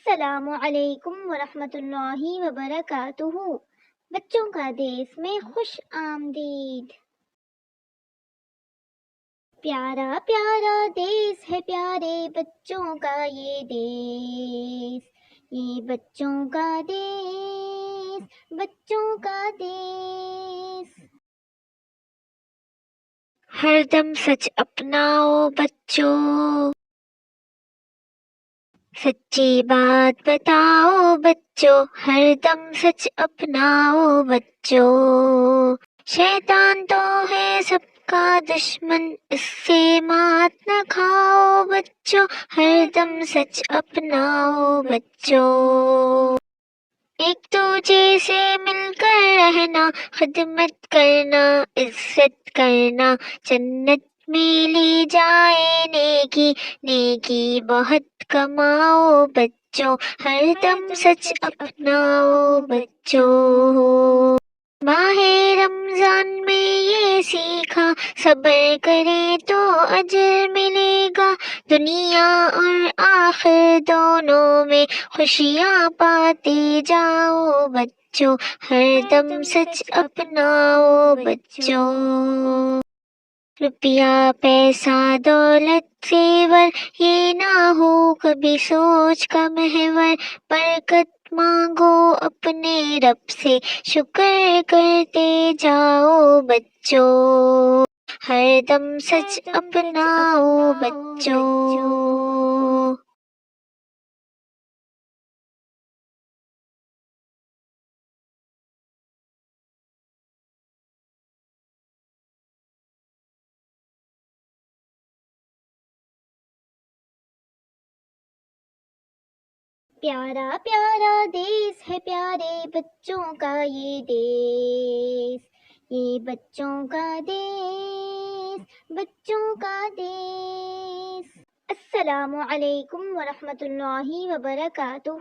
السلام علیکم ورحمۃ اللہ وبرکاتہ۔ بچوں کا دیس میں خوش آمدید۔ پیارا پیارا دیس ہے پیارے بچوں کا یہ دیس، یہ بچوں کا دیس، بچوں کا دیس۔ ہر دم سچ اپناؤ بچوں، سچی بات بتاؤ بچوں، ہر دم سچ اپناؤ بچوں۔ شیطان تو ہے سب کا دشمن، اس سے مات نہ کھاؤ بچوں، ہر دم سچ اپناؤ بچوں۔ ایک دوجے سے مل کر رہنا، خدمت کرنا، عزت کرنا، جنت میں لے جائے نیکی، نیکی بہت کماؤ بچوں، ہر دم سچ اپناؤ بچوں۔ ماہ رمضان میں یہ سیکھا، صبر کرے تو اجر ملے گا، دنیا اور آخر دونوں میں خوشیاں پاتے جاؤ بچوں، ہر دم سچ اپناؤ بچوں۔ روپیہ پیسہ دولت زیور، یہ نہ ہو کبھی سوچ کا محور، برکت مانگو اپنے رب سے، شکر کرتے جاؤ بچوں، ہر دم سچ اپناؤ بچوں۔ پیارا پیارا دیس ہے پیارے بچوں کا یہ دیس، یہ بچوں کا دیس، بچوں کا دیس۔ السلام علیکم ورحمۃ اللہ وبرکاتہ۔